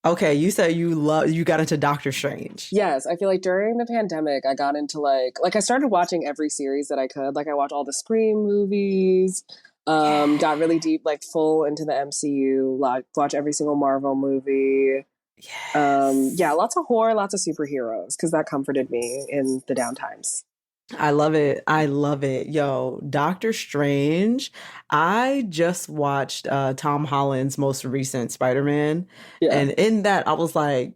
Okay, you said you got into Doctor Strange. Yes, I feel like during the pandemic, I got into I started watching every series that I could. Like I watched all the Scream movies, got really deep, like full into the MCU, watch every single Marvel movie. Yeah, Yes. lots of horror, lots of superheroes, because that comforted me in the downtimes. I love it. I love it. Yo, Doctor Strange. I just watched Tom Holland's most recent Spider-Man. Yeah. And in that, I was like,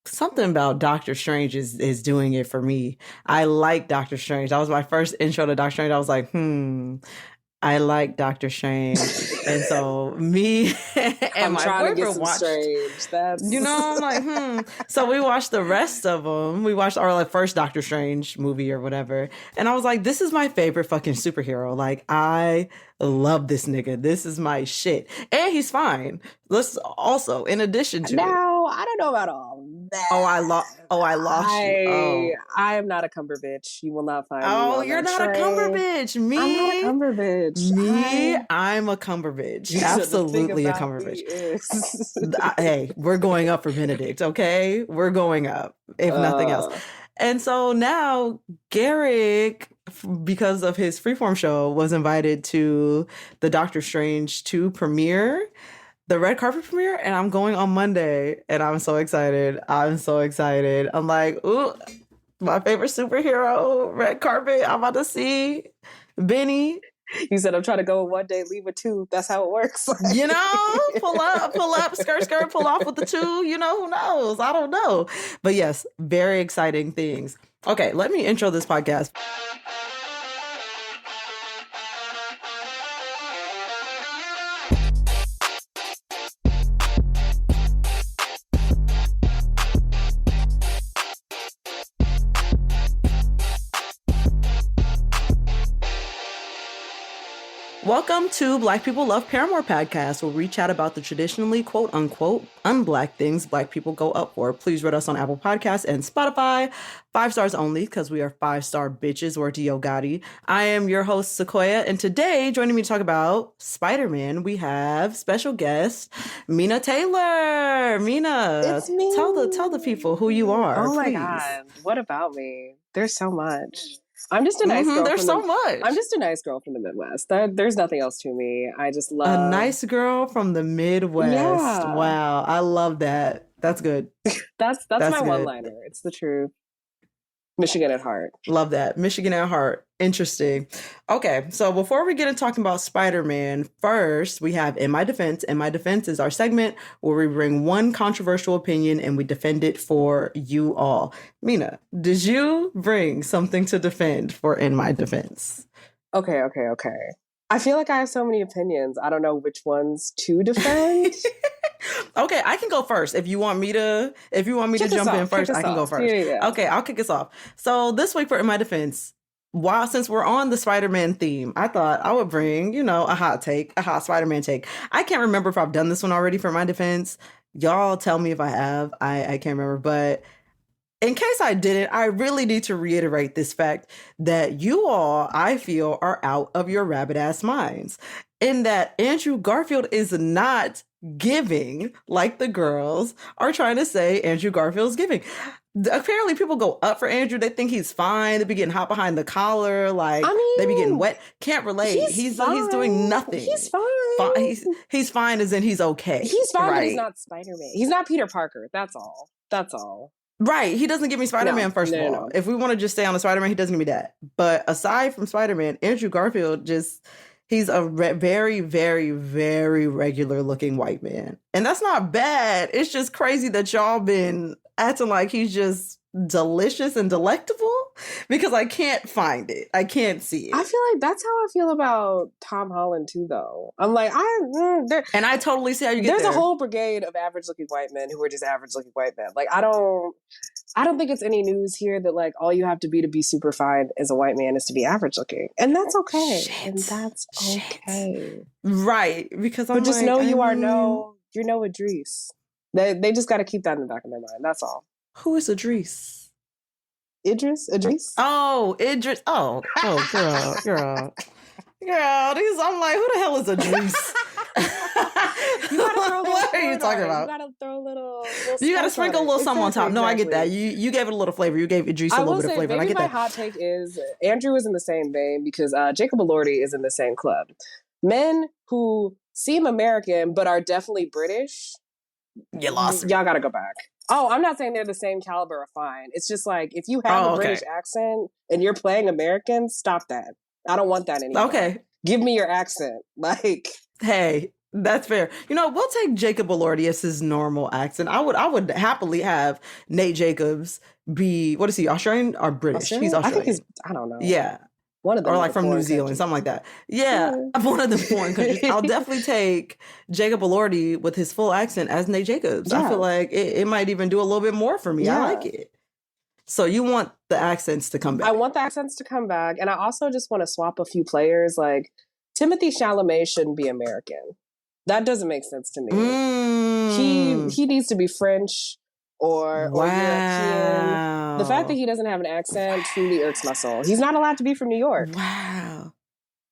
something about Doctor Strange is doing it for me. I like Doctor Strange. That was my first intro to Doctor Strange. I was like, I like Doctor Strange. And so me and I'm my trying to get boyfriend some watched, strange. That's I'm like. So we watched the rest of them. We watched our like first Doctor Strange movie or whatever. And I was like, this is my favorite fucking superhero. Like, I love this nigga. This is my shit. And he's fine. Let's also, in addition to it. Now, I don't know about all that. I lost you. Oh. I am not a cumber bitch. You will not find me. Oh, you're not a cumber bitch. Me, I'm not a cumber bitch. I'm a cumber bitch. Absolutely a cumber bitch. Hey, we're going up for Benedict, okay? We're going up, if nothing else. And so now Garrick, because of his Freeform show, was invited to the Doctor Strange 2 premiere, the red carpet premiere, and I'm going on Monday, and I'm so excited. I'm like, ooh, my favorite superhero, red carpet. I'm about to see Benny. You said I'm trying to go one day, leave with two. That's how it works. Pull up, skirt, pull off with the two. Who knows? I don't know. But yes, very exciting things. Okay, let me intro this podcast. Welcome to Black People Love Paramore podcast, where we chat about the traditionally quote unquote unblack things Black people go up for. Please rate us on Apple Podcasts and Spotify. 5 stars only, because we are 5-star bitches. We're Dio Gotti. I am your host, Sequoia, and today, joining me to talk about Spider-Man, we have special guest Mina Taylor. Mina, it's me. Tell the people who you are. Oh my please. God, what about me? There's so much. I'm just a nice girl. There's so much. I'm just a nice girl from the Midwest. There's nothing else to me. I just love a nice girl from the Midwest. Yeah. Wow, I love that. That's good. that's my one-liner. It's the truth. Michigan at heart. Love that. Michigan at heart. Interesting. Okay, so before we get into talking about Spider-Man, first we have In My Defense. In My Defense is our segment where we bring one controversial opinion and we defend it for you all. Mina, did you bring something to defend for In My Defense? Okay. I feel like I have so many opinions. I don't know which ones to defend. Okay, I can go first. If you want me to jump in first, I can go first. Yeah. Okay, I'll kick us off. So this week for In My Defense, since we're on the Spider-Man theme, I thought I would bring, a hot Spider-Man take. I can't remember if I've done this one already for My Defense. Y'all tell me if I have. I can't remember, but in case I didn't, I really need to reiterate this fact that you all, I feel, are out of your rabbit ass minds. In that Andrew Garfield is not giving like the girls are trying to say Andrew Garfield's giving. Apparently people go up for Andrew. They think he's fine. They be getting hot behind the collar. They be getting wet. Can't relate. He's doing nothing. He's fine. He's fine as in he's okay. He's fine, right? But he's not Spider-Man. He's not Peter Parker. That's all. Right. He doesn't give me Spider-Man, first of all. No. If we want to just stay on the Spider-Man, he doesn't give me that. But aside from Spider-Man, Andrew Garfield he's a very, very, very regular looking white man. And that's not bad. It's just crazy that y'all been acting like he's just delicious and delectable, because I can't find it. I can't see it. I feel like that's how I feel about Tom Holland too, though. I'm like, and I totally see how you get there's there. A whole brigade of average looking white men who are just average looking white men. Like, I don't think it's any news here that like all you have to be super fine as a white man is to be average looking, and that's okay. Right? Because but just know you're no Idris. They just got to keep that in the back of their mind. That's all. Who is Idris? Idris? Oh, Idris. Oh, girl. I'm like, who the hell is Idris? You gotta throw a little What are you talking about? You gotta throw a little you gotta sprinkle a little something on top. No, I get that. You gave it a little flavor. You gave Idris a little bit of flavor. Maybe I get my that. hot take is Andrew is in the same vein because Jacob Elordi is in the same club. Men who seem American but are definitely British, you lost. Y'all gotta go back. Oh, I'm not saying they're the same caliber of fine. It's just like, if you have a British accent and you're playing American, stop that. I don't want that anymore. Okay. Give me your accent. Like, hey, that's fair. We'll take Jacob Elordi as his normal accent. I would happily have Nate Jacobs be, what is he, Australian or British? Australian? He's Australian. I don't know. Yeah. One of them, or like from New Zealand, something like that. Yeah, one of the foreign countries. I'll definitely take Jacob Elordi with his full accent as Nate Jacobs. Yeah. I feel like it might even do a little bit more for me. Yeah. I like it. So you want the accents to come back? I want the accents to come back, and I also just want to swap a few players. Like Timothée Chalamet shouldn't be American. That doesn't make sense to me. He needs to be French or European. The fact that he doesn't have an accent truly irks my soul. He's not allowed to be from New York. Wow.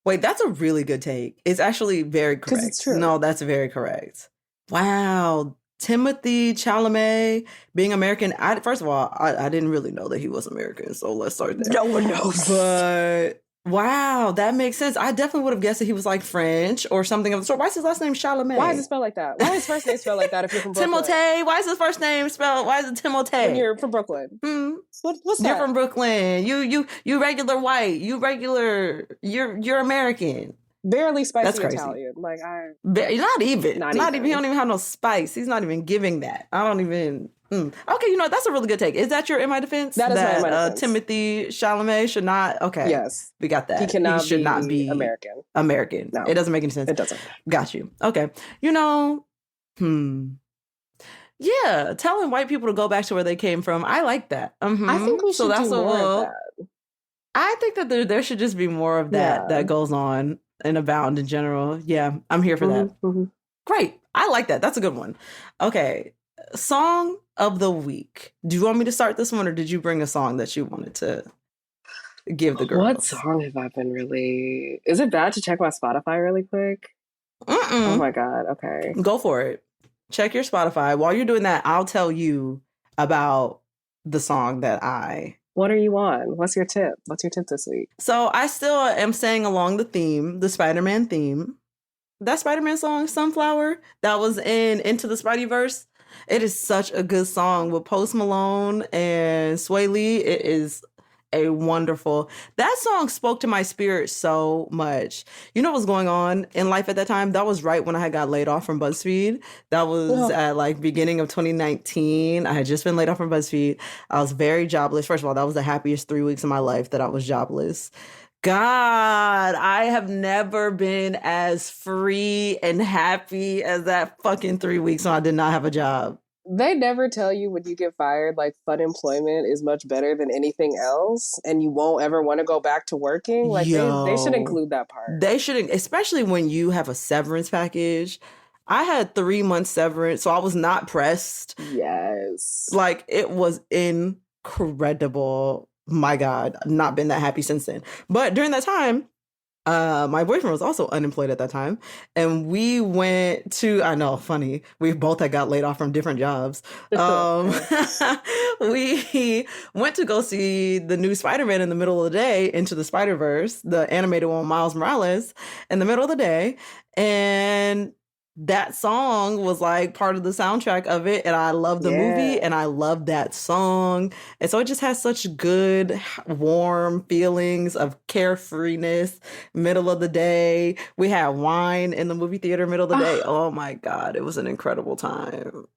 Wait, that's a really good take. It's actually very correct. Because it's true. No, that's very correct. Wow. Timothée Chalamet being American. First of all, I didn't really know that he was American, so let's start there. No one knows. But wow, that makes sense. I definitely would have guessed that he was like French or something of the sort. Why is his last name Chalamet? Why is it spelled like that? Why is his first name spelled like that if you're from Brooklyn? Timothée. Why is his first name spelled? Why is it Timothée? When you're from Brooklyn. What's that? You're from Brooklyn. You regular white. You're American. Barely spicy Italian. Like not even. He don't even have no spice. He's not even giving that. I don't even. Okay, that's a really good take. Is that your in my defense? That is my defense. Timothée Chalamet should not. Okay. Yes, we got that. He should not be American. American. No, it doesn't make any sense. It doesn't. Got you. Okay. Yeah, telling white people to go back to where they came from. I like that. I think we should do more of that. I think that there should just be more of that that goes on and abound in general. Yeah, I'm here for that. Mm-hmm. Great. I like that. That's a good one. Okay. Song of the week. Do you want me to start this one, or did you bring a song that you wanted to give the girls? What song have I been really... Is it bad to check my Spotify really quick? Oh my God. Okay. Go for it. Check your Spotify. While you're doing that, I'll tell you about the song that I... What are you on? What's your tip? What's your tip this week? So I still am saying along the theme, the Spider-Man theme. That Spider-Man song, Sunflower, that was in Into the Spideyverse. It is such a good song with Post Malone and Sway Lee. It is a wonderful... That song spoke to my spirit so much. You know what was going on in life at that time? That was right when I had got laid off from BuzzFeed. That was at beginning of 2019. I had just been laid off from BuzzFeed. I was very jobless. First of all, that was the happiest 3 weeks of my life that I was jobless. God, I have never been as free and happy as that fucking 3 weeks when I did not have a job. They never tell you when you get fired, like, fun employment is much better than anything else, and you won't ever want to go back to working. Like, they should include that part. They should, especially when you have a severance package. I had 3 months severance, so I was not pressed. Yes. Like, it was incredible. My God, not been that happy since then. But during that time, my boyfriend was also unemployed at that time. And we went to, I know, funny, we both had got laid off from different jobs. We went to go see the new Spider-Man in the middle of the day, Into the Spider-Verse, the animated one with Miles Morales, in the middle of the day. And that song was like part of the soundtrack of it, and I love the movie, and I love that song, and so it just has such good, warm feelings of carefreeness. Middle of the day, we had wine in the movie theater. Middle of the day, oh my God, it was an incredible time.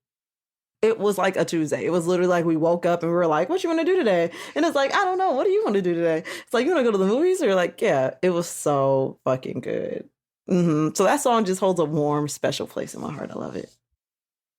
It was like a Tuesday. It was literally like we woke up and we were like, "What you want to do today?" And it's like, I don't know. What do you want to do today? It's like, you want to go to the movies? Or like, yeah, it was so fucking good. So that song just holds a warm, special place in my heart. I love it.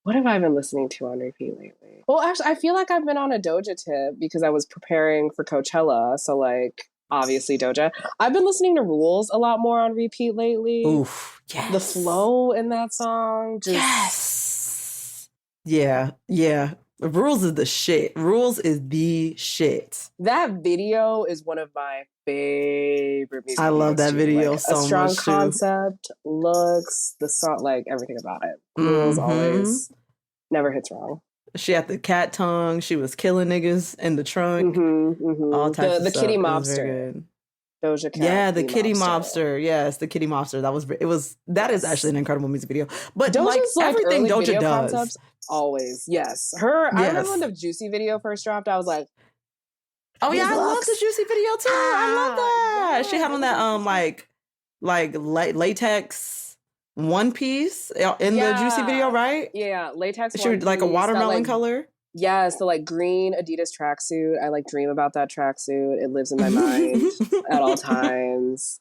What have I been listening to on repeat lately? Well, actually, I feel like I've been on a Doja tip because I was preparing for Coachella. So, like, obviously Doja. I've been listening to Rules a lot more on repeat lately. Oof, yes. The flow in that song. Yes. Yeah. Rules is the shit. Rules is the shit. That video is one of my favorite music I love that videos, too. video Like, so a strong much too. concept, looks, the song, like everything about it. Rules always never hits wrong. She had the cat tongue. She was killing niggas in the trunk. All types of the stuff. kitty It mobster. was very good. Doja Cat. Yeah, the kitty mobster. Yes, the kitty mobster. That is actually an incredible music video. But Doja's like everything early Doja video does. Concepts, always. Yes. I remember when the Juicy video first dropped, I was like, oh yeah, I love the Juicy video too. I love that. Yeah, she had on that like latex one piece in the Juicy video, right? Yeah, latex she was like a watermelon color. Yes, the like green Adidas tracksuit. I like dream about that tracksuit. It lives in my mind at all times.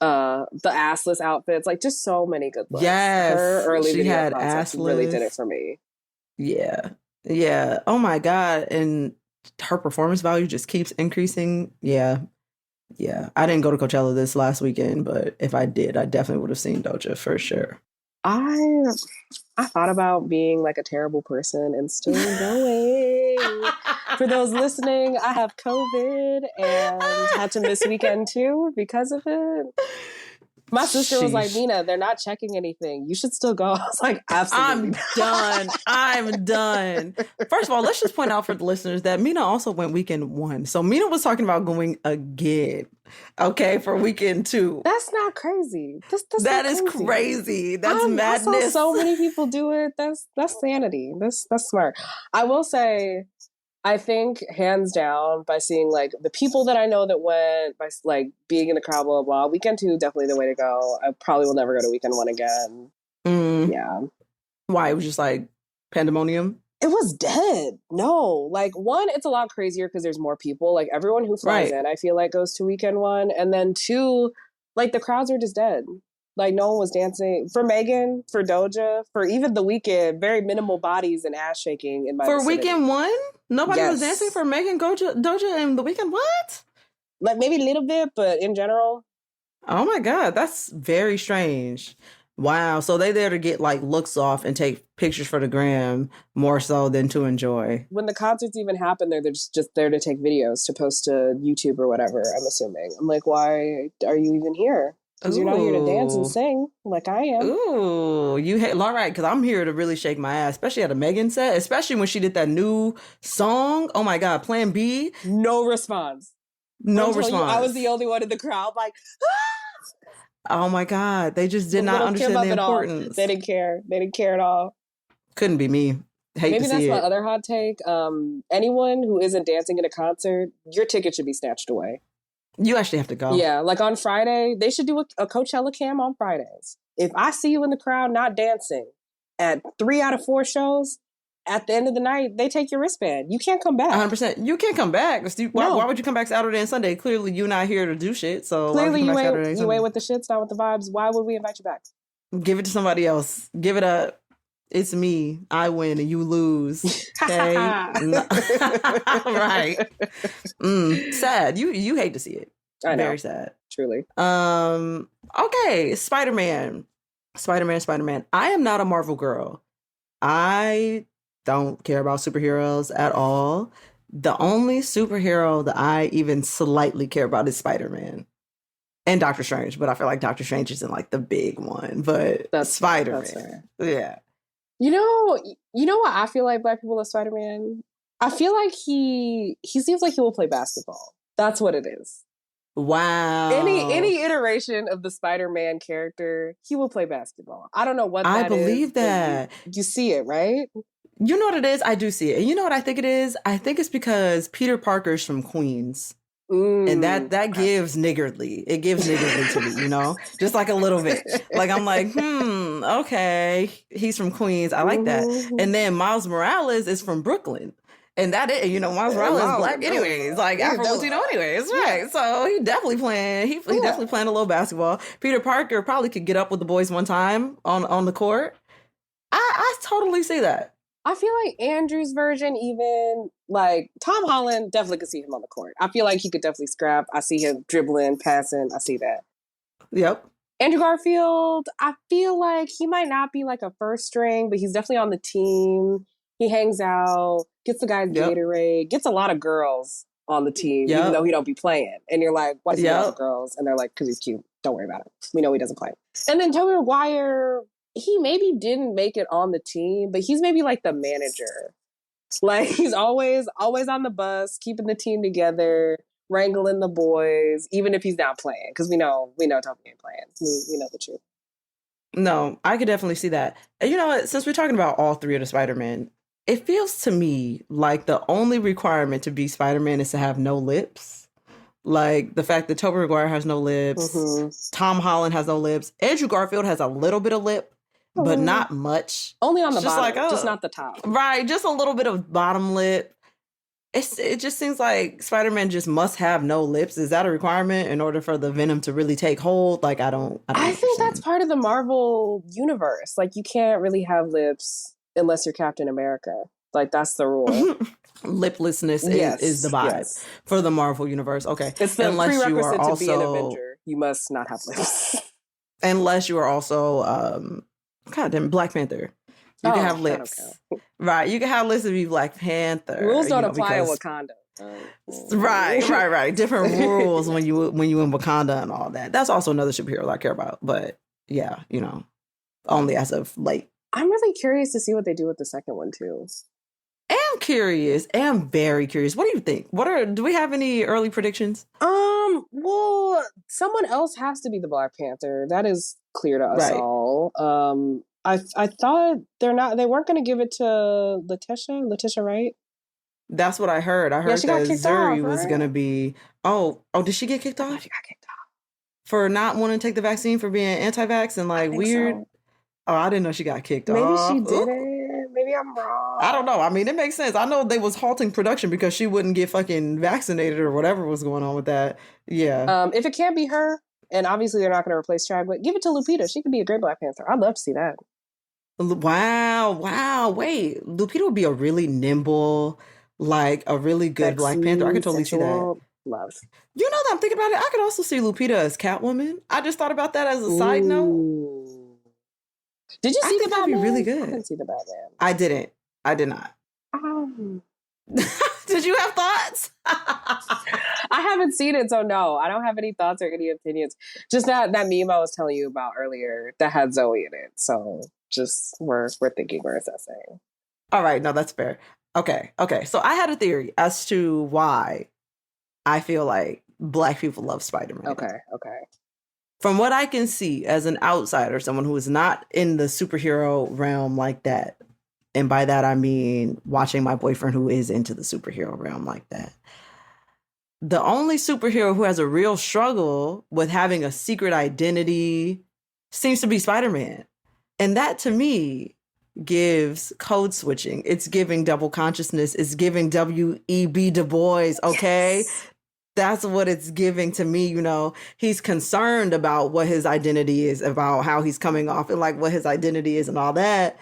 The assless outfits, like just so many good looks. Yes, her early she video had concepts assless. really did it for me. Yeah. Oh my god, and her performance value just keeps increasing. Yeah. I didn't go to Coachella this last weekend, but if I did, I definitely would have seen Doja for sure. I thought about being like a terrible person and still going. For those listening, I have COVID and had to miss weekend too because of it. My sister was like, Mina, they're not checking anything. You should still go. I was like, absolutely. I'm done. First of all, let's just point out for the listeners that Mina also went weekend 1. So Mina was talking about going again. Okay, for weekend 2. That's not crazy. That is crazy. That's madness. I saw so many people do it. That's sanity. That's smart. I will say, I think hands down, by seeing like the people that I know that went, by like being in the crowd, blah, blah, blah, weekend 2, definitely the way to go. I probably will never go to weekend 1 again. Yeah. Why? It was just like pandemonium? It was dead. No, like 1, it's a lot crazier because there's more people. Like everyone who flies in, I feel like goes to weekend 1. And then 2, like the crowds are just dead. Like no one was dancing. For Megan, for Doja, for even The Weeknd, very minimal bodies and ass shaking in my vicinity. Weekend 1? Nobody was dancing for Megan, Doja, and The Weeknd? What? Like maybe a little bit, but in general. Oh my God, that's very strange. Wow. So they there to get like looks off and take pictures for the gram more so than to enjoy. When the concerts even happen, they're just there to take videos to post to YouTube or whatever, I'm assuming. I'm like, why are you even here? Because you're not here to dance and sing like I am. Ooh, you hate all right, because I'm here to really shake my ass, especially at a Megan set, especially when she did that new song. Oh my God, Plan B. No response. No response. I was the only one in the crowd, like, oh my God, they just did not understand the importance. They didn't care. They didn't care at all. Couldn't be me. Maybe that's my other hot take. Anyone who isn't dancing at a concert, your ticket should be snatched away. You actually have to go. Yeah, like on Friday, they should do a Coachella cam on Fridays. If I see you in the crowd not dancing at 3 out of 4 shows, at the end of the night, they take your wristband. You can't come back. 100%. You can't come back. Why would you come back Saturday and Sunday? Clearly, you're not here to do shit. So clearly, you ain't with the shits, not with the vibes. Why would we invite you back? Give it to somebody else. Give it up. It's me. I win and you lose. Okay. Right. Sad. You hate to see it. I know. Very sad. Truly. Okay. Spider-Man. I am not a Marvel girl. I don't care about superheroes at all. The only superhero that I even slightly care about is Spider-Man. And Doctor Strange. But I feel like Doctor Strange isn't like the big one. But that's Spider-Man. Yeah. You know what I feel like Black people love Spider-Man? I feel like he seems like he will play basketball. That's what it is. Wow. Any iteration of the Spider-Man character, he will play basketball. I don't know what that is. I believe that. You see it, right? You know what it is? I do see it. And you know what I think it is? I think it's because Peter Parker's from Queens. And that gives niggardly. It gives niggardly to me, you know? Just like a little bit. Like, I'm like, okay. He's from Queens. I like that. And then Miles Morales is from Brooklyn. And that is, Miles Morales is black anyways. Like, Afro-Latino anyways. Right. So he definitely playing. He definitely playing a little basketball. Peter Parker probably could get up with the boys one time on the court. I totally see that. I feel like Andrew's version, even like Tom Holland, definitely could see him on the court. I feel like he could definitely scrap. I see him dribbling, passing. I see that. Yep. Andrew Garfield, I feel like he might not be like a first string, but he's definitely on the team. He hangs out, gets the guy's Gatorade, gets a lot of girls on the team, even though he don't be playing. And you're like, why does he have girls? And they're like, because he's cute. Don't worry about it. We know he doesn't play. And then Tobey Maguire, he maybe didn't make it on the team, but he's maybe like the manager. Like, he's always on the bus, keeping the team together, wrangling the boys, even if he's not playing. Because we know Tobey ain't playing. We know the truth. No, I could definitely see that. And you know what? Since we're talking about all three of the Spider-Men, it feels to me like the only requirement to be Spider-Man is to have no lips. Like the fact that Tobey Maguire has no lips, Tom Holland has no lips, Andrew Garfield has a little bit of lip, but not much. Only on the bottom, just not the top. Right, just a little bit of bottom lip. It just seems like Spider-Man just must have no lips. Is that a requirement in order for the venom to really take hold? Like, I think that's part of the Marvel universe. Like, you can't really have lips unless you're Captain America. Like, that's the rule. Liplessness is the vibe for the Marvel universe. Okay. It's the prerequisite to be an Avenger. You must not have lips. Unless you are also, Black Panther. You can have lips. Right. You can have lips to be Black Panther. Rules don't apply in Wakanda. Right. Different rules when you in Wakanda and all that. That's also another superhero I care about. But yeah, only as of late. I'm really curious to see what they do with the second one too. I'm curious. I'm very curious. What do you think? Do we have any early predictions? Well, someone else has to be the Black Panther. That is clear to us all. I thought they weren't going to give it to Letitia, right? That's what I heard. I heard that Zuri was going to be. Oh, did she get kicked off? She got kicked off for not wanting to take the vaccine, for being anti-vax and like weird. So. Oh, I didn't know she got kicked off. Maybe she didn't. Maybe I'm wrong. I don't know. I mean, it makes sense. I know they was halting production because she wouldn't get fucking vaccinated or whatever was going on with that. Yeah. If it can't be her, and obviously they're not going to replace Chadwick, give it to Lupita. She could be a great Black Panther. I'd love to see that. Wow. Wait, Lupita would be a really nimble, like a really good Black Panther. I could totally see that. Love. You know that I'm thinking about it. I could also see Lupita as Catwoman. I just thought about that as a side note. Did you see the Batman? That'd be really good. I didn't see the Batman. I didn't. I did not. Did you have thoughts? I haven't seen it, so no. I don't have any thoughts or any opinions. Just that meme I was telling you about earlier that had Zoe in it. So just we're thinking, we're assessing. All right, no, that's fair. Okay. So I had a theory as to why I feel like Black people love Spider-Man. Okay. From what I can see as an outsider, someone who is not in the superhero realm like that, and by that I mean watching my boyfriend who is into the superhero realm like that, the only superhero who has a real struggle with having a secret identity seems to be Spider-Man. And that to me gives code switching. It's giving double consciousness. It's giving W.E.B. Du Bois, okay? Yes. That's what it's giving to me, He's concerned about what his identity is, about how he's coming off and like what his identity is and all that.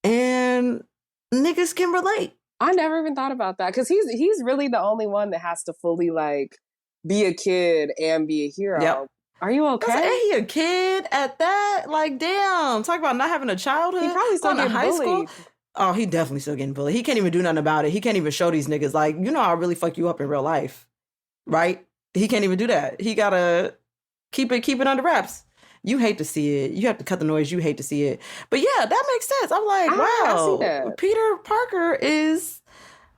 And niggas can relate. I never even thought about that because he's really the only one that has to fully like be a kid and be a hero. Yep. Are you okay? Ain't he a kid at that? Like, damn. Talk about not having a childhood. He probably still getting high school. Oh, he definitely still getting bullied. He can't even do nothing about it. He can't even show these niggas like, I'll really fuck you up in real life. Right? He can't even do that. He gotta keep it under wraps. You hate to see it. You have to cut the noise. You hate to see it. But yeah, that makes sense. I'm like, wow. I see that. Peter Parker is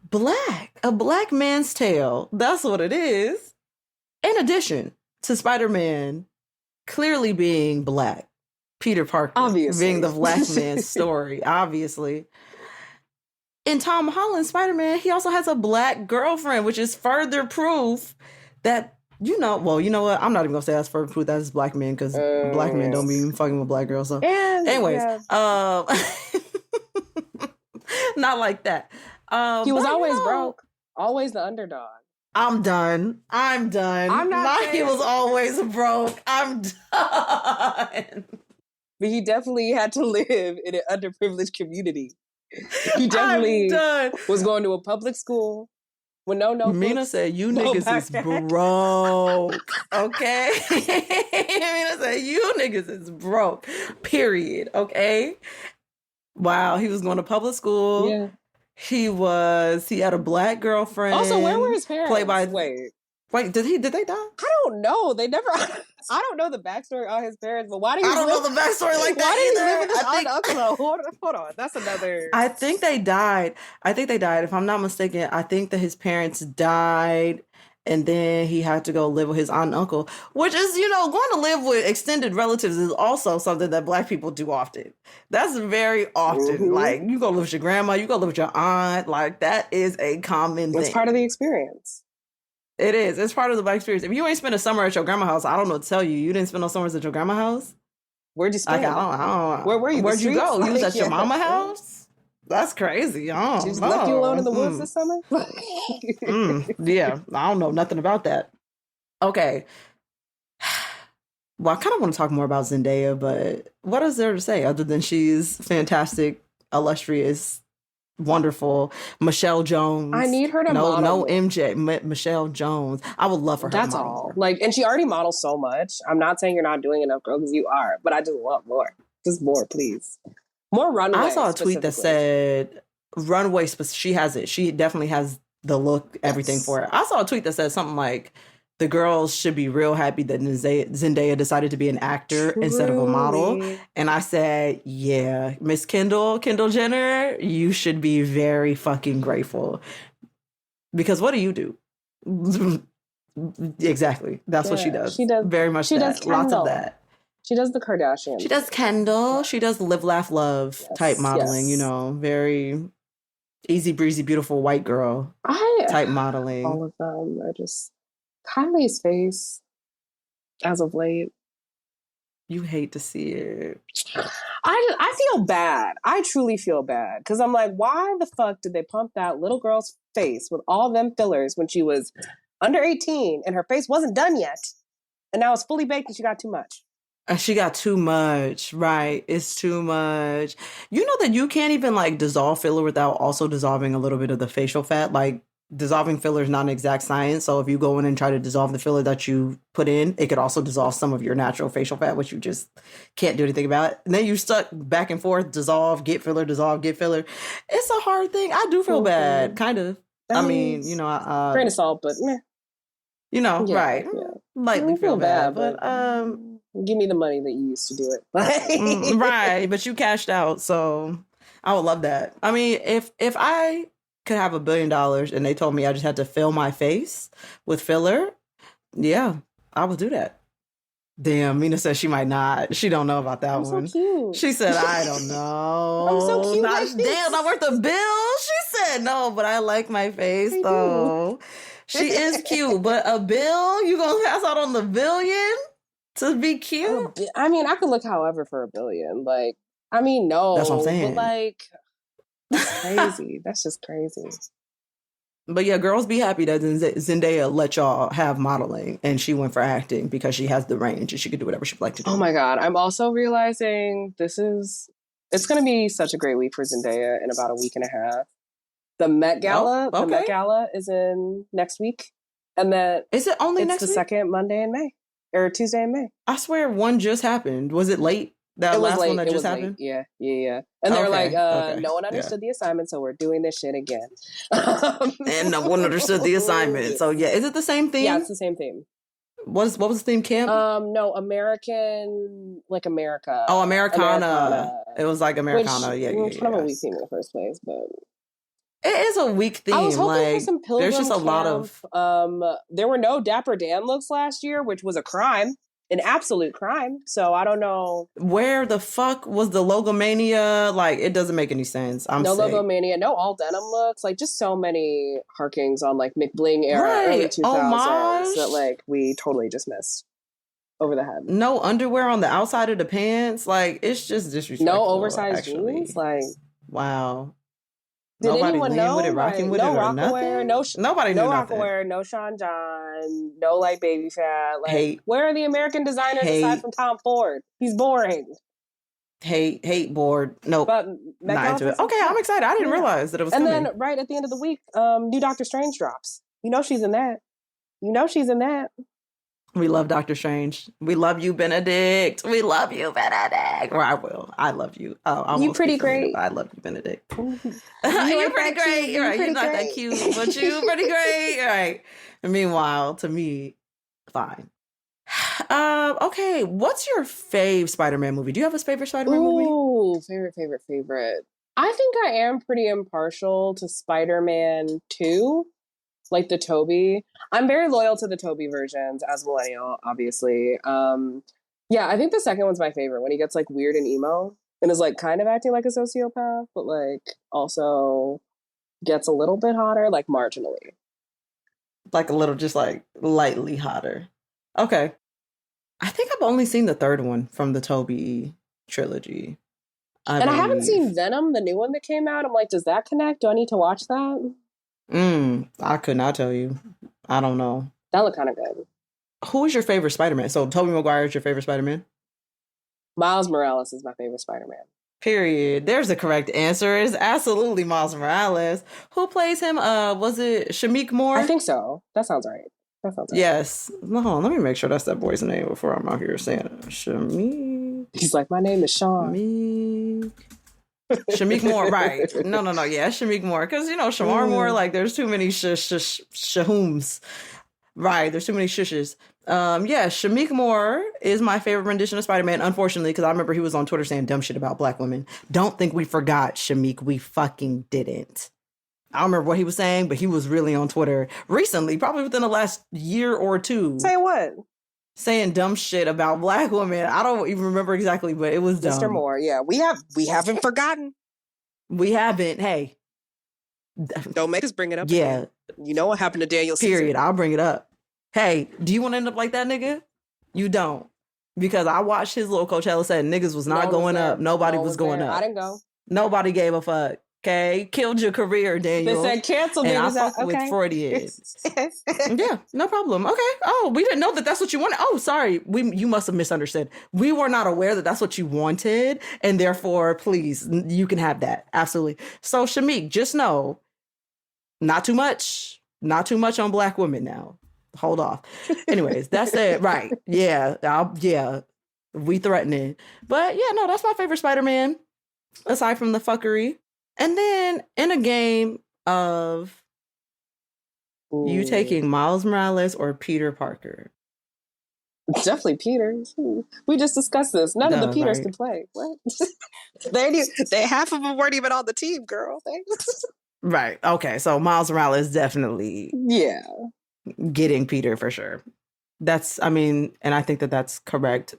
Black. A Black man's tale. That's what it is. In addition to Spider-Man clearly being Black. Peter Parker obviously being the Black man's story, obviously. In Tom Holland's Spider-Man, he also has a Black girlfriend, which is further proof that, you know what? I'm not even going to say that's further proof that it's Black men because Black men don't be fucking with Black girls. So, anyways, not like that. He was always broke, always the underdog. I'm done. I'm not he was always broke. I'm done. But he definitely had to live in an underprivileged community. He definitely was going to a public school with no notebooks. Mina said, you niggas is broke. Okay? Mina said, you niggas is broke. Period. Okay? Wow, he was going to public school. Yeah. He had a black girlfriend. Also, where were his parents? Wait, did they die? I don't know. They never. I don't know the backstory on his parents, but why do you? I don't know the backstory like that. Why did he live with his aunt and uncle? Hold on, that's another. I think they died. If I'm not mistaken, I think that his parents died, and then he had to go live with his aunt and uncle, which is, going to live with extended relatives is also something that Black people do often. That's very often. Mm-hmm. Like, you go live with your grandma, you go live with your aunt. Like, that is a common thing. It's part of the experience. It is. It's part of the Black experience. If you ain't spent a summer at your grandma's house, I don't know what to tell you. You didn't spend no summers at your grandma's house? Where'd you spend? I don't. Where were you? Where'd you go? You was at your mama's house? That's crazy. She just left you alone in the woods this summer? Yeah. I don't know nothing about that. Okay. Well, I kind of want to talk more about Zendaya, but what is there to say other than she's fantastic, illustrious, wonderful. Michelle Jones. I need her to model. No MJ. Michelle Jones. I would love for her That's to model. All. Like, and she already models so much. I'm not saying you're not doing enough, girl, because you are, but I just want more. Just more, please. More runway. I saw a tweet that said runway. She has it. She definitely has the look, everything for it. I saw a tweet that said something like, the girls should be real happy that Zendaya decided to be an actor instead of a model. And I said, yeah, Miss Kendall Jenner, you should be very fucking grateful. Because what do you do? Exactly. That's what she does. She does very much that. Lots of that. She does the Kardashians. She does Kendall. She does live, laugh, love type modeling, very easy breezy, beautiful white girl type modeling. All of them are just... Kylie's face, as of late. You hate to see it. I feel bad. I truly feel bad. Because I'm like, why the fuck did they pump that little girl's face with all them fillers when she was under 18 and her face wasn't done yet? And now it's fully baked and she got too much. She got too much, right? It's too much. You know that you can't even dissolve filler without also dissolving a little bit of the facial fat. Dissolving filler is not an exact science. So if you go in and try to dissolve the filler that you put in, it could also dissolve some of your natural facial fat, which you just can't do anything about. And then you're stuck back and forth, dissolve, get filler, dissolve, get filler. It's a hard thing. I do feel bad, kind of. I mean, grain of salt, but meh. Right. Yeah. Lightly feel bad, but give me the money that you used to do it. Right, but you cashed out, so I would love that. I mean, if I could have $1 billion and they told me I just had to fill my face with filler, yeah, I would do that. Damn, Mina said she might not. She don't know about that one. So cute. She said, I don't know. I'm so cute. Damn, not worth $1 billion. She said no, but I like my face though. She is cute, but $1 billion? You gonna pass out on the $1 billion to be cute? I mean, I could look however for $1 billion. No. That's what I'm saying. But that's crazy. That's just crazy. But yeah, girls be happy that Zendaya let y'all have modeling and she went for acting because she has the range and she could do whatever she'd like to do. Oh my God. I'm also realizing it's going to be such a great week for Zendaya in about a week and a half. The Met Gala, The Met Gala is in next week. And then is it only next week? It's the second Monday in May or Tuesday in May. I swear one just happened. Was it late? That last one that just happened? Yeah. And they were like, no one understood the assignment, so we're doing this shit again. And no one understood the assignment. So yeah, is it the same theme? Yeah, it's the same theme. What was the theme, Camp? No, American, America. Oh, Americana. It was like Americana. Which, yeah. Kind of a weak theme in the first place, but it is a weak theme. I was hoping for some Pilgrim there's just a lot of. There were no Dapper Dan looks last year, which was a crime. An absolute crime. So I don't know. Where the fuck was the Logomania? It doesn't make any sense. No sick. Logomania, no all denim looks. Just so many harkings on McBling era, early 2000s that we totally just missed over the head. No underwear on the outside of the pants. It's just disrespectful. No oversized jeans. Wow. Did nobody anyone know? With it, rocking with no it, or nothing? Nobody knew nothing. No Rockaware, no Sean John, no baby fat. Hate. Where are the American designers aside from Tom Ford? He's boring. Hate, bored. Nope. But not into it. Okay, I'm excited. I didn't realize that it was coming. And then right at the end of the week, new Doctor Strange drops. You know she's in that. We love Doctor Strange. We love you, Benedict. We love you, Benedict. Or I will. I love you. Oh, I You won't pretty speak for Mina, great. but I love you, Benedict. You You're like pretty that great. cute? You're right. You're not great. that cute, but you pretty great. You're right. And meanwhile, to me, fine. Okay, what's your fave Spider-Man movie? Do you have a favorite Spider-Man movie? Ooh, favorite. I think I am pretty impartial to Spider-Man 2, like the Tobey. I'm very loyal to the Tobey versions as a millennial, obviously. Yeah, I think the second one's my favorite when he gets like weird and emo and is like kind of acting like a sociopath, but like also gets a little bit hotter, like marginally. Like a little, just like lightly hotter. Okay. I think I've only seen the third one from the Tobey trilogy. I haven't seen Venom, the new one that came out. I'm like, does that connect? Do I need to watch that? I could not tell you. I don't know. That looked kind of good. Who is your favorite Spider-Man? So Tobey Maguire is your favorite Spider-Man? Miles Morales is my favorite Spider-Man. Period. There's the correct answer. It's absolutely Miles Morales. Who plays him? Was it Shameik Moore? I think so. That sounds right. Yes. No, hold on. Let me make sure that's that boy's name before I'm out here saying it. Shameik. He's like, my name is Sean. Shameik Moore, right. No. Yeah, Shameik Moore. Because, Shamar Moore, like, there's too many shahooms. Right, there's too many shushes. Yeah, Shameik Moore is my favorite rendition of Spider-Man, unfortunately, because I remember he was on Twitter saying dumb shit about black women. Don't think we forgot, Shameik. We fucking didn't. I don't remember what he was saying, but he was really on Twitter recently, probably within the last year or two. Say what? Saying dumb shit about black women. I don't even remember exactly, but it was dumb. Mr. Moore, yeah. We haven't forgotten. We haven't. Hey. Don't make us bring it up. Yeah. Again. You know what happened to Daniel Caesar. Period. I'll bring it up. Hey, do you want to end up like that nigga? You don't. Because I watched his little Coachella set and niggas was not going up. Nobody was going up. I didn't go. Nobody gave a fuck. Okay? Killed your career, Daniel. They said cancel and I fuck with Freudian. Yeah, no problem. Okay. Oh, we didn't know that that's what you wanted. Oh, sorry. You must have misunderstood. We were not aware that that's what you wanted. And therefore, please, you can have that. Absolutely. So, Shameik, just know, not too much. Not too much on black women now. Hold off. Anyways, that's it. Right. Yeah. Yeah. We threatening. But yeah, no, that's my favorite Spider-Man. Aside from the fuckery. And then in a game of you taking Miles Morales or Peter Parker. Definitely Peter. We just discussed this. None of the Peters can play. What? they half of them weren't even on the team, girl. Right. Okay. So Miles Morales definitely getting Peter for sure. And I think that that's correct.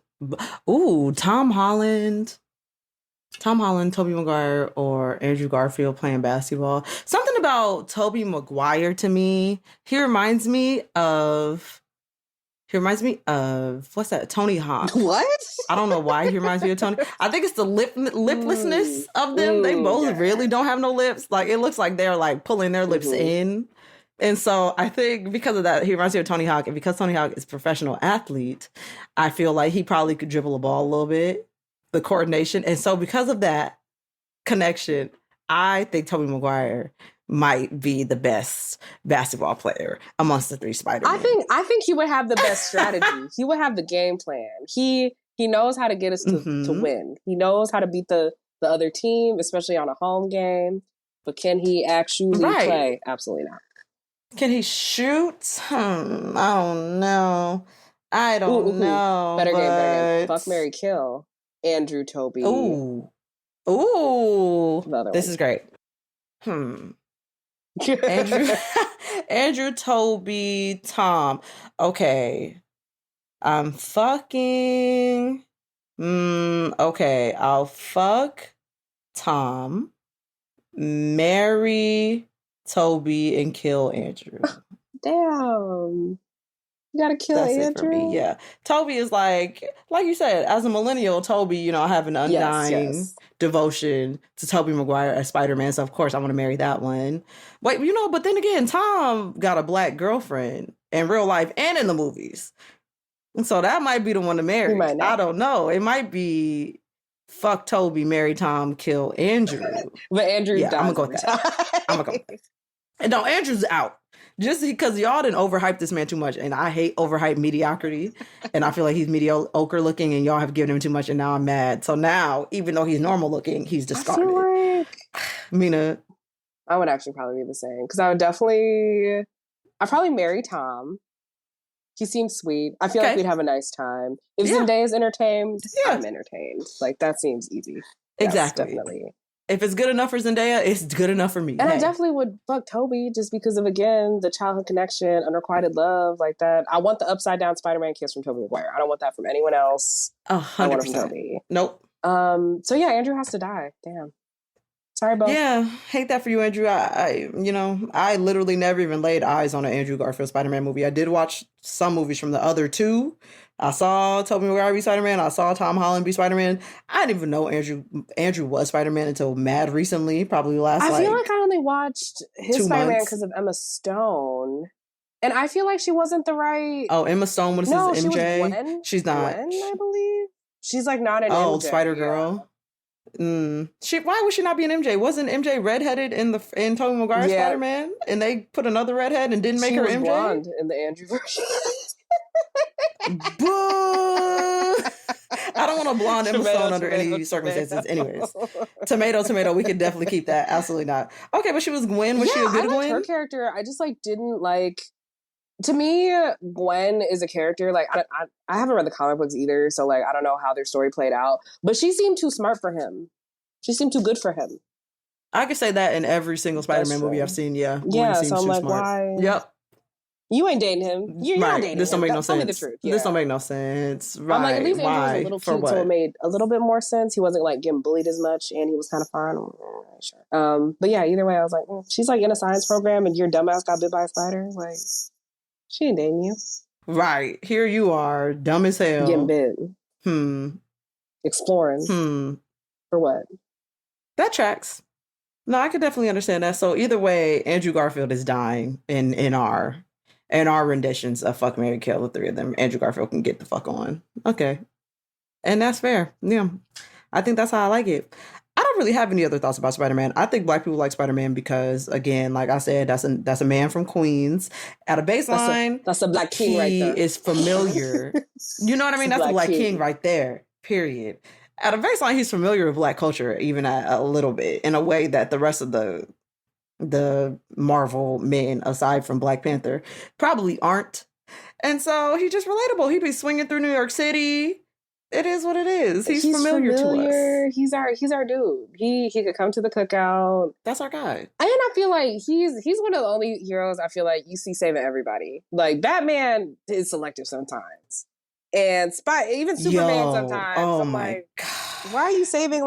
Ooh, Tom Holland, Tobey Maguire, or Andrew Garfield playing basketball. Something about Tobey Maguire to me, he reminds me of what's that? Tony Hawk. What? I don't know why he reminds me of Tony. I think it's the liplessness of them. They both really don't have no lips. Like it looks like they're like pulling their lips in. And so I think because of that, he reminds me of Tony Hawk. And because Tony Hawk is a professional athlete, I feel like he probably could dribble a ball a little bit. The coordination. And so because of that connection, I think Tobey Maguire might be the best basketball player amongst the three Spider-Men. I think he would have the best strategy. He would have the game plan. He knows how to get us to win. He knows how to beat the other team, especially on a home game. But can he actually play? Absolutely not. Can he shoot? I don't know. Better game. Fuck, marry, kill. Andrew, Tobey. Ooh. This is great. Andrew, Tobey, Tom. Okay. I'm fucking. Okay. I'll fuck Tom, marry Tobey, and kill Andrew. Damn. You gotta kill Andrew. It for me. Yeah. Tobey is like you said, as a millennial, Tobey, I have an undying devotion to Tobey Maguire as Spider-Man. So of course I want to marry that one. But but then again, Tom got a black girlfriend in real life and in the movies. And so that might be the one to marry. I don't know. It might be fuck Tobey, marry Tom, kill Andrew. But Andrew dies. I'm gonna go with that. I'm gonna go with that. No, Andrew's out. Just because y'all didn't overhype this man too much, and I hate overhyped mediocrity, and I feel like he's mediocre looking, and y'all have given him too much, and now I'm mad. So now, even though he's normal looking, he's discarded. I feel like Mina, I would actually probably be the same because I'd probably marry Tom. He seems sweet. I feel like we'd have a nice time. If Zendaya's entertained, I'm entertained. Like, that seems easy. Exactly. Yes, definitely. If it's good enough for Zendaya, it's good enough for me. And I definitely would fuck Toby just because of, again, the childhood connection, unrequited love, like that. I want the upside down Spider-Man kiss from Tobey Maguire. I don't want that from anyone else. 100%. I want it from Toby. Nope. So yeah, Andrew has to die. Damn. Sorry, Bo. Yeah, hate that for you, Andrew. I literally never even laid eyes on an Andrew Garfield Spider-Man movie. I did watch some movies from the other two. I saw Tobey Maguire be Spider-Man. I saw Tom Holland be Spider-Man. I didn't even know Andrew was Spider-Man until mad recently, probably last. I feel like I only watched his Spider-Man because of Emma Stone, and I feel like she wasn't the right. Oh, Emma Stone. What is this? MJ? She was Gwen. She's not. Gwen, I believe she's like not an MJ. Spider Girl. Why would she not be an MJ? Wasn't MJ redheaded in Tobey Maguire Spider-Man, and they put another redhead and didn't make her MJ? Blonde in the Andrew version. Boo! I don't want a blonde Emma Stone under any circumstances. Anyways, tomato. We could definitely keep that. Absolutely not. Okay, but she was Gwen. Was she a good Gwen? Her character, I just didn't like. To me, Gwen is a character I haven't read the comic books either, so I don't know how their story played out. But she seemed too smart for him. She seemed too good for him. I could say that in every single Spider-Man movie I've seen. Yeah, Gwen so I'm like, smart. Why? Yep. You ain't dating him. You're not dating him. This don't make no sense. The truth. This don't make no sense. Right? I'm like, at least Andrew was a little cute, so it made a little bit more sense. He wasn't getting bullied as much, and he was kind of fun. Sure. But yeah, either way, I was like, she's in a science program, and your dumbass got bit by a spider. Like, she ain't dating you. Right. Here you are, dumb as hell. Getting bit. Exploring. For what? That tracks. No, I could definitely understand that. So either way, Andrew Garfield is dying in our renditions of Fuck, Marry, Kill, the three of them. Andrew Garfield can get the fuck on. Okay. And that's fair. Yeah. I think that's how I like it. I don't really have any other thoughts about Spider-Man. I think Black people like Spider-Man because, again, like I said, that's a man from Queens. At a baseline, that's a Black king right there. He is familiar. You know what I mean? That's a Black king right there. Period. At a baseline, he's familiar with Black culture, even a little bit, in a way that the rest of the Marvel men, aside from Black Panther, probably aren't. And so he's just relatable. He'd be swinging through New York City. It is what it is. He's familiar to us. He's our dude. He could come to the cookout. That's our guy. And I feel like he's one of the only heroes I feel like you see saving everybody. Like, Batman is selective sometimes. And even Superman sometimes. Oh I'm my like, God. Why are you saving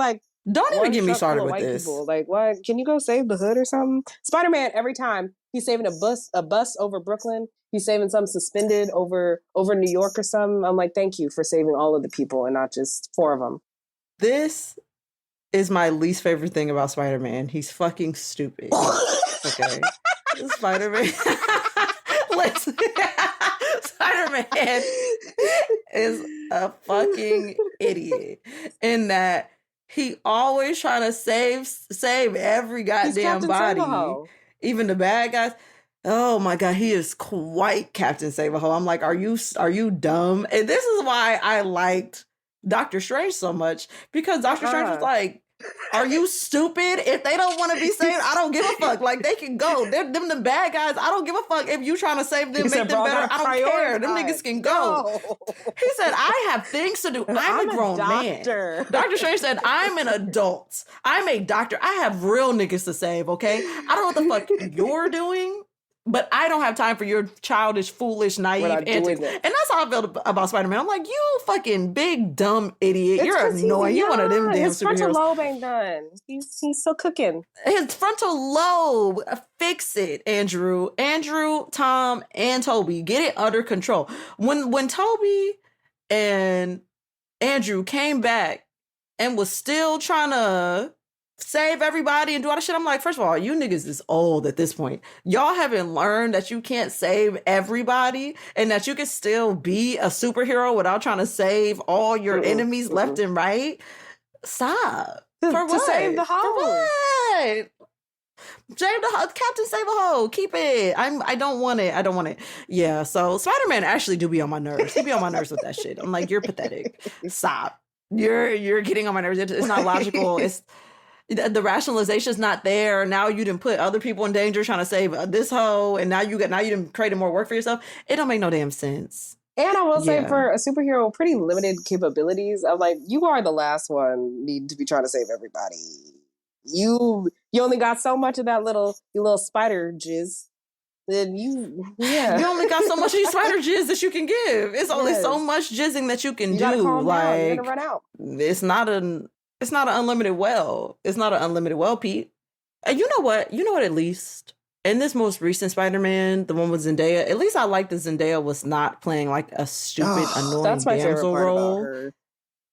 don't even get me started with this. People? Like, what? Can you go save the hood or something? Spider-Man, every time he's saving a bus over Brooklyn. He's saving something suspended over New York or something. I'm like, thank you for saving all of the people and not just 4 of them. This is my least favorite thing about Spider-Man. He's fucking stupid. Okay. Spider-Man. Listen. Spider-Man is a fucking idiot in that he always trying to save every goddamn body. Even the bad guys. Oh my God, he is quite Captain Save-A-Ho. I'm like, are you dumb? And this is why I liked Doctor Strange so much, because Doctor Strange was like, are you stupid? If they don't want to be saved, I don't give a fuck. Like, they can go. They're them the bad guys. I don't give a fuck if you trying to save them, make them better. I don't care. Them niggas can go. No. He said, I have things to do. I'm a grown man. Dr. Strange said, I'm an adult. I'm a doctor. I have real niggas to save, okay? I don't know what the fuck you're doing, but I don't have time for your childish, foolish, naive antics. And that's how I felt about Spider-Man. I'm like, you fucking big, dumb idiot. You're annoying. You're one of them damn superheroes. His frontal lobe ain't done. He's still cooking. His frontal lobe. Fix it, Andrew. Andrew, Tom, and Toby. Get it under control. When Toby and Andrew came back and was still trying to save everybody and do all that shit, I'm like, first of all, you niggas is old at this point. Y'all haven't learned that you can't save everybody and that you can still be a superhero without trying to save all your enemies left and right. Stop. For what? To save the house. For what? Captain Save a Ho. Keep it. I don't want it. I don't want it. Yeah. So Spider-Man actually do be on my nerves. He be on my nerves with that shit. I'm like, you're pathetic. Stop. You're getting on my nerves. It's not logical. It's the rationalization is not there. Now you didn't put other people in danger trying to save this hoe, and now you didn't create more work for yourself. It don't make no damn sense. And I will say, for a superhero, pretty limited capabilities. I'm like, you are the last one needing to be trying to save everybody. You only got so much of that little spider jizz. Then you only got so much of these spider jizz that you can give. It's only so much jizzing that you can do. Like, you're gonna run out. It's not an unlimited well. It's not an unlimited well, Pete. And you know what? At least in this most recent Spider-Man, the one with Zendaya, at least I like that Zendaya was not playing like a stupid, annoying that's my damsel favorite part role. About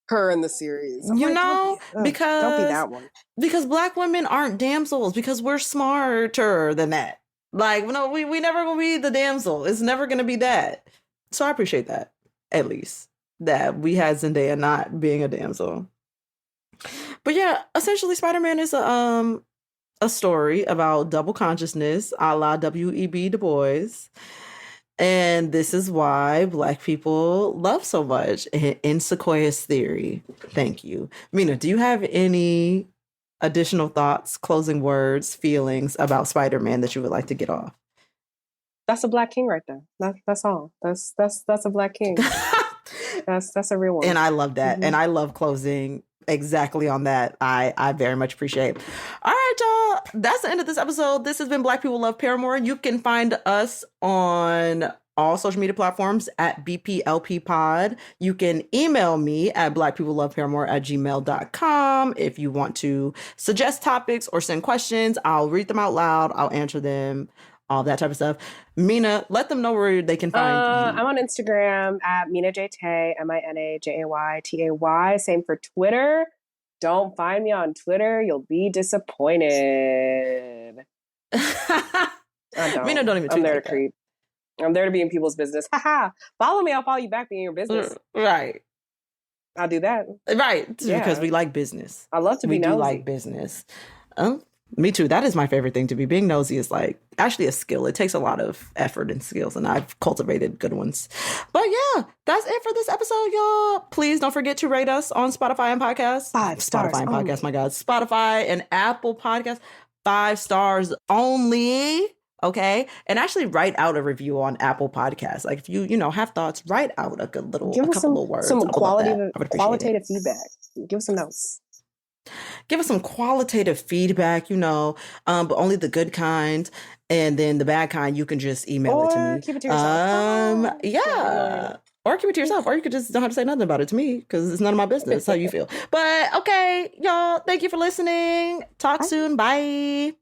her in the series. Because don't be that one. Because Black women aren't damsels, because we're smarter than that. Like, no, we never gonna be the damsel. It's never gonna be that. So I appreciate that, at least, that we had Zendaya not being a damsel. But yeah, essentially Spider-Man is a story about double consciousness, a la W.E.B. Du Bois. And this is why Black people love so much in Sequoia's theory. Thank you. Mina, do you have any additional thoughts, closing words, feelings about Spider-Man that you would like to get off? That's a Black king right there. That's all. That's a Black king. that's a real one. And I love that. Mm-hmm. And I love closing exactly on that. I very much appreciate. All right, y'all. That's the end of this episode. This has been Black People Love Paramore. You can find us on all social media platforms at BPLP Pod. You can email me at blackpeopleloveparamore@gmail.com if you want to suggest topics or send questions. I'll read them out loud. I'll answer them. All that type of stuff. Mina, let them know where they can find you. I'm on Instagram at Mina J Tay, MINAJAYTAY. Same for Twitter. Don't find me on Twitter. You'll be disappointed. Mina don't even tweet. I'm there to creep. I'm there to be in people's business. Haha. Follow me. I'll follow you back. Be in your business. Right. I'll do that. Right. Yeah. Because we like business. I love to be nosy. We do like business. Me too. That is my favorite thing to be. Being nosy is like actually a skill. It takes a lot of effort and skills, and I've cultivated good ones. But yeah, that's it for this episode, y'all. Please don't forget to rate us on Spotify and Podcasts. 5 stars. Spotify and Podcasts, my God. Spotify and Apple Podcasts. 5 stars only. Okay. And actually write out a review on Apple Podcasts. Like if you have thoughts, write out a couple of words. Some qualitative feedback. Give us some notes. Give us some qualitative feedback, but only the good kind. And then the bad kind, you can just email it to me. Keep it to yourself. Yeah. Or keep it to yourself. Or you could just don't have to say nothing about it to me because it's none of my business. That's how you feel. But okay, y'all, thank you for listening. Talk soon. Bye.